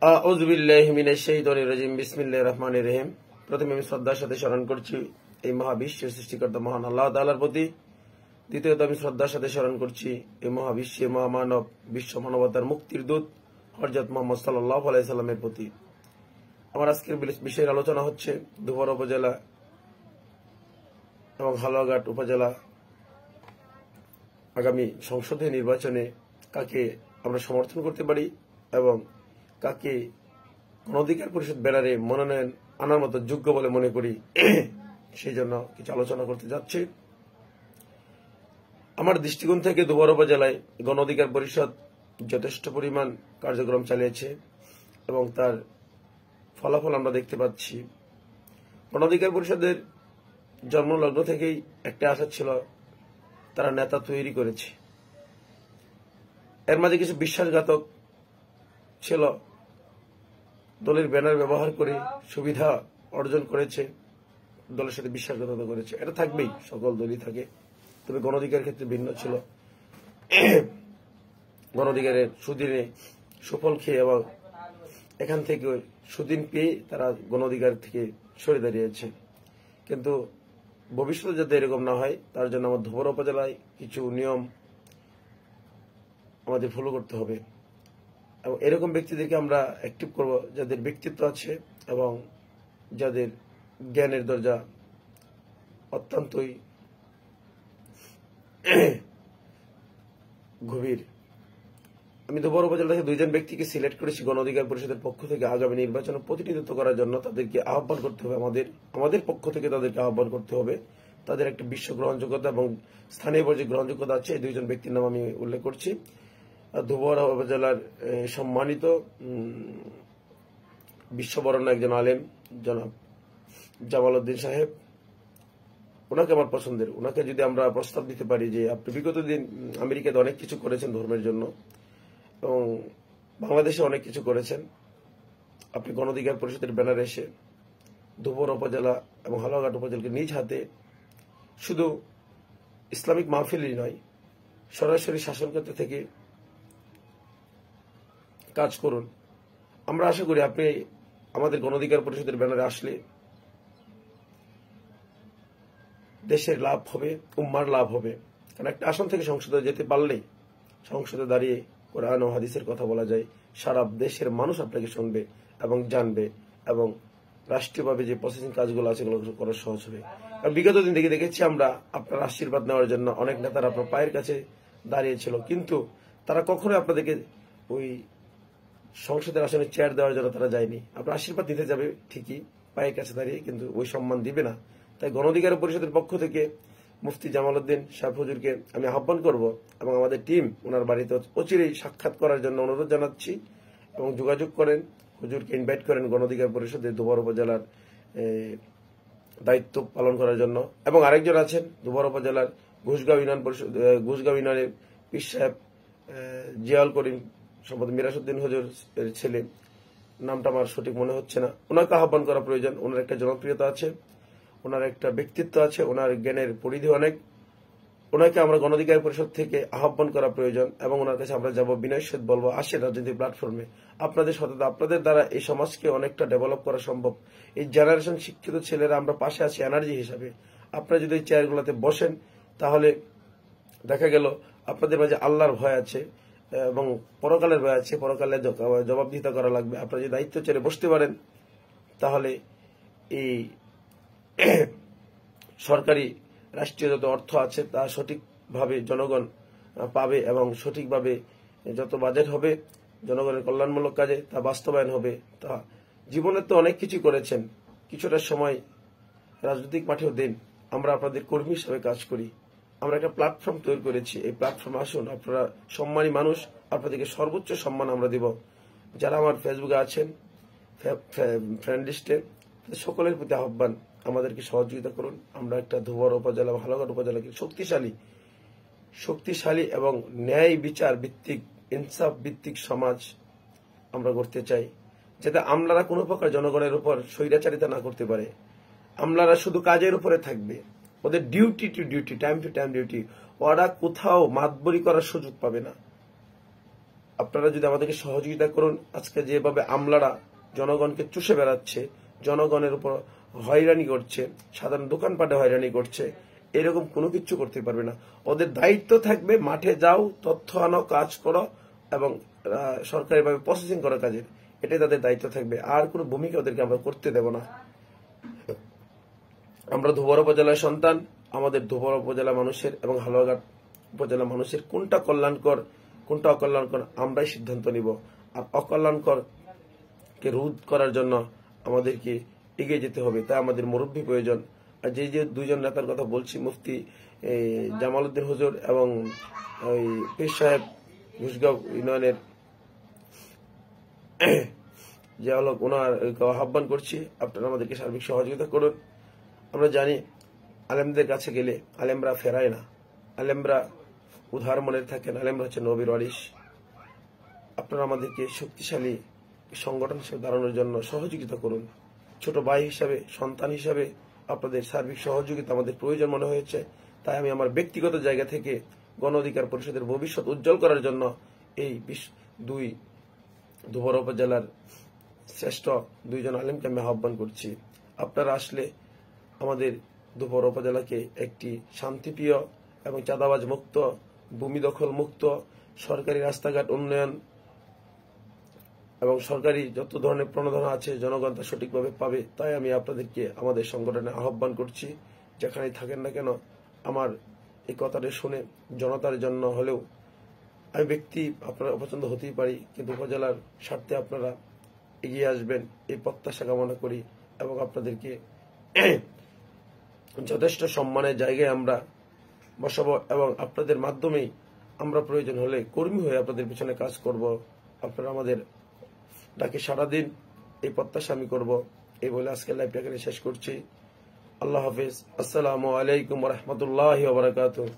আউযু বিল্লাহি মিনাশ শাইতানির রাজিম। বিসমিল্লাহির রহমানির রহিম। প্রথমে আমি শ্রদ্ধার সাথে স্মরণ করছি এই মহাবিশ্বের সৃষ্টিকর্তা মহান আল্লাহ তাআলার প্রতি। দ্বিতীয়ত আমি শ্রদ্ধার সাথে স্মরণ করছি এই মহাবিশ্বের মহামানব বিশ্ব মানবতার মুক্তির দূত হযরত মুহাম্মদ সাল্লাল্লাহু আলাইহি সাল্লামের প্রতি। আমার আজকের বিষয়ের আলোচনা হচ্ছে দুবরা উপজেলা এবং হালুয়াঘাট উপজেলা আগামী সংসদীয় নির্বাচনে কাকে আমরা সমর্থন করতে পারি এবং কাকে গণঅধিকার পরিষদ ব্যানারে মনোনয়ন আনার মতো যোগ্য বলে মনে করি, সেই জন্য কিছু আলোচনা করতে যাচ্ছি। আমার দৃষ্টিকোণ থেকে দুবরা উপজেলায় গণঅধিকার পরিষদ যথেষ্ট পরিমাণ কার্যক্রম চালিয়েছে এবং তার ফলাফল আমরা দেখতে পাচ্ছি। গণঅধিকার পরিষদের জন্মলগ্ন থেকেই একটা আশা ছিল, তারা নেতা তৈরি করেছে। এর মাঝে কিছু বিশ্বাসঘাতক ছিল, দলের ব্যানার ব্যবহার করে সুবিধা অর্জন করেছে, দলের সাথে বিশ্বাসঘাতকতা করেছে। এটা থাকবেই, সকল দলই থাকে। তবে গণঅধিকার ক্ষেত্রে ভিন্ন ছিল। গণঅধিকারের সুদিনে সুফল খেয়ে এবং এখান থেকে সুদিন পেয়ে তারা গণঅধিকার থেকে সরে দাঁড়িয়েছে। কিন্তু ভবিষ্যতে যাতে এরকম না হয় তার জন্য আমার দুবরা উপজেলায় কিছু নিয়ম আমাদের ফলো করতে হবে এবং এরকম ব্যক্তিদেরকে আমরা অ্যাক্টিভ করব যাদের ব্যক্তিত্ব আছে এবং যাদের জ্ঞানের দরজা অত্যন্তই গভীর। আমি দুবরা উপজেলা থেকে দুইজন ব্যক্তিকে সিলেক্ট করেছি গণঅধিকার পরিষদের পক্ষ থেকে আগামী নির্বাচনে প্রতিনিধিত্ব করার জন্য। তাদেরকে আহ্বান করতে হবে, আমাদের পক্ষ থেকে তাদেরকে আহ্বান করতে হবে। তাদের একটা বিশ্ব গ্রহণযোগ্যতা এবং স্থানীয় পর্যায়ে গ্রহণযোগ্যতা আছে। এই দুইজন ব্যক্তির নাম আমি উল্লেখ করছি। দুবরা উপজেলার সম্মানিত বিশ্ববরণ্য একজন আলেম জনাব জামাল উদ্দিন সাহেব, ওনাকে আমার পছন্দের। ওনাকে যদি আমরা প্রস্তাব দিতে পারি যে আপনি বিগত দিন আমেরিকাতে অনেক কিছু করেছেন ধর্মের জন্য এবং বাংলাদেশে অনেক কিছু করেছেন, আপনি গণঅধিকার পরিষদের ব্যানারে এসে দুবরা উপজেলা এবং হালুয়াঘাট উপজেলাকে নিজ হাতে শুধু ইসলামিক মাহফিলই নয়, সরাসরি শাসনক্ষেত্র থেকে কাজ করুন। আমরা আশা করি আপনি আমাদের গণঅধিকার পরিষদের ব্যানারে আসলে দেশের লাভ হবে, উম্মার লাভ হবে। কারণ একটা আসন থেকে সংসদে যেতে পারলে সংসদে দাঁড়িয়ে কোরআন ও হাদিসের কথা বলা যায়, সারা দেশের মানুষ আপনাকে শুনবে এবং জানবে এবং রাষ্ট্রীয়ভাবে যে প্রসেসিং কাজগুলো আছে এগুলো করা সহজ হবে। বিগত দিন থেকে দেখেছি আমরা আপনার আশীর্বাদ নেওয়ার জন্য অনেক নেতারা আপনার পায়ের কাছে দাঁড়িয়েছিল, কিন্তু তারা কখনোই আপনাদেরকে ওই সংসদের আসনে চেয়ার দেওয়ার জন্য তারা যায়নি। আপনার আশীর্বাদ দিতে যাবে ঠিকই পায়ের কাছে দাঁড়িয়ে, কিন্তু ওই সম্মান দিবে না। তাই গণঅধিকার পরিষদের পক্ষ থেকে মুফতি জামাল উদ্দিন সাহেব হুজুরকে আমি আহ্বান করব এবং আমাদের টিম ওনার বাড়িতে অচিরেই সাক্ষাৎ করার জন্য অনুরোধ জানাচ্ছি এবং যোগাযোগ করেন, হুজুরকে ইনভাইট করেন গণঅধিকার পরিষদের দুবরা উপজেলার দায়িত্ব পালন করার জন্য। এবং আরেকজন আছেন দুবরা উপজেলার ঘোষগাঁও ইউনিয়নের পীর সাহেব জিয়াউল করিম সম্ভবত মিরাজউদ্দিন হুজুর ছেলে, নামটা আমার সঠিক মনে হচ্ছে না। ওনাকে আহ্বান করা প্রয়োজন। ওনার একটা জনপ্রিয়তা আছে, ওনার একটা ব্যক্তিত্ব আছে, ওনার জ্ঞানের পরিধি অনেক। ওনাকে আমরা গণঅধিকার পরিষদ থেকে আহ্বান করা প্রয়োজন এবং ওনার কাছে আমরা যাব, বিনয়ের সাথে বলবো আসে রাজনৈতিক প্ল্যাটফর্মে আপনাদের সততা, আপনাদের দ্বারা এই সমাজকে অনেকটা ডেভেলপ করা সম্ভব। এই জেনারেশন শিক্ষিত ছেলেরা আমরা পাশে আছি এনার্জি হিসাবে। আপনারা যদি এই চেয়ারগুলোতে বসেন তাহলে দেখা গেল আপনাদের মাঝে আল্লাহর ভয় আছে এবং পরকালের ভয় আছে, পরকালে জবাবদিহিতা করা লাগবে। আপনারা যদি দায়িত্ব ছেড়ে বসতে পারেন তাহলে এই সরকারি রাষ্ট্রীয় যত অর্থ আছে তা সঠিকভাবে জনগণ পাবে এবং সঠিকভাবে যত বাজেট হবে জনগণের কল্যাণমূলক কাজে তা বাস্তবায়ন হবে। তা জীবনে তো অনেক কিছু করেছেন, কিছুটা সময় রাজনৈতিক মাঠেও দিন। আমরা আপনাদের কর্মী হিসেবে কাজ করি, আমরা একটা প্ল্যাটফর্ম তৈরি করেছি। এই প্ল্যাটফর্মে আসুন, আপনারা সম্মানী মানুষ, আপনাদেরকে সর্বোচ্চ সম্মান আমরা দিব। যারা আমার ফেসবুকে আছেন ফ্রেন্ড লিস্টে, সকলের প্রতি আহ্বান আমাদেরকে সহযোগিতা করুন। আমরা একটা দুবরা উপজেলা বা হালুয়াঘাট উপজেলাকে শক্তিশালী এবং ন্যায় বিচার ভিত্তিক, ইনসাফ ভিত্তিক সমাজ আমরা গড়তে চাই, যাতে আমলারা কোনো প্রকার জনগণের উপর স্বৈরাচারিতা না করতে পারে। আমলারা শুধু কাজের উপরে থাকবে, ওদের duty to duty, time to time duty, ওরা কোথাও মাতবরি করার সুযোগ পাবে না। আপনারা যদি আমাদেরকে সহযোগিতা করুন, আজকে যেভাবে আমলারা জনগণকে চুষে বেড়াচ্ছে, জনগণের উপর হয়রানি করছে, সাধারণ দোকানপাটে হয়রানি করছে, এরকম কোনো কিছু করতে পারবে না। ওদের দায়িত্ব থাকবে মাঠে যাও, তথ্য আনো, কাজ করো এবং সরকারিভাবে প্রসেসিং করা কাজের, এটাই তাদের দায়িত্ব থাকবে। আর কোনো ভূমিকা ওদেরকে আমরা করতে দেব না। আমরা ধোবর উপজেলার সন্তান। আমাদের ধোবর উপজেলা মানুষের এবং হালুয়াঘাট উপজেলা মানুষের কোনটা কল্যাণকর কোনটা অকল্যাণকর আমরাই সিদ্ধান্ত নিব। আর অকল্যাণকর কে রোধ করার জন্য আমাদেরকে এগিয়ে যেতে হবে, তাই আমাদের মুরব্বী প্রয়োজন। আর যে দুইজন নেতার কথা বলছি, মুফতি জামাল উদ্দিন হুজুর এবং পীর সাহেব ঘুষগাঁও ইউনিয়নের যে হলো, ওনার আহ্বান করছি আপনারা আমাদেরকে সার্বিক সহযোগিতা করুন। আমরা জানি আলেমদের কাছে গেলে আলেমরা ফেরায় না, আলেমরা উদার মনের থাকেন, আলেমরা হচ্ছে নবীর ওয়ারিস। আপনারা আমাদেরকে শক্তিশালী সংগঠন হিসেবে দাঁড়ানোর জন্য সহযোগিতা করুন। ছোট ভাই হিসাবে, সন্তান হিসাবে আপনাদের সার্বিক সহযোগিতা আমাদের প্রয়োজন মনে হয়েছে। তাই আমি আমার ব্যক্তিগত জায়গা থেকে গণ অধিকার পরিষদের ভবিষ্যৎ উজ্জ্বল করার জন্য এই দুই ধোবর উপজেলার শ্রেষ্ঠ দুইজন আলেমকে আমি আহ্বান করছি। আপনারা আসলে আমাদের ধোবর উপজেলাকে একটি শান্তিপ্রিয় এবং চাঁদাবাজ মুক্ত, ভূমি দখল মুক্ত, সরকারি রাস্তাঘাট উন্নয়ন এবং সরকারি যত ধরনের প্রণোদনা আছে জনগণ তা সঠিকভাবে পাবে। তাই আমি আপনাদেরকে আমাদের সংগঠনে আহ্বান করছি, যেখানেই থাকেন না কেন আমার এই কথাটা শুনে জনতার জন্য হলেও, আমি ব্যক্তি আপনারা অপছন্দ হতেই পারি, কিন্তু উপজেলার স্বার্থে আপনারা এগিয়ে আসবেন এই প্রত্যাশা কামনা করি এবং আপনাদেরকে যথেষ্ট সম্মানের জায়গায় আমরা বসাবো এবং আপনাদের মাধ্যমেই আমরা প্রয়োজন হলে কর্মী হয়ে আপনাদের পিছনে কাজ করব। আপনারা আমাদের ডাকে সাড়া দিন, এই প্রত্যাশা আমি করব। এই বলে আজকে লাইভটাকে শেষ করছি। আল্লাহ হাফিজ। আসসালামু আলাইকুম ওয়া রাহমাতুল্লাহি ওয়া বারাকাতুহু।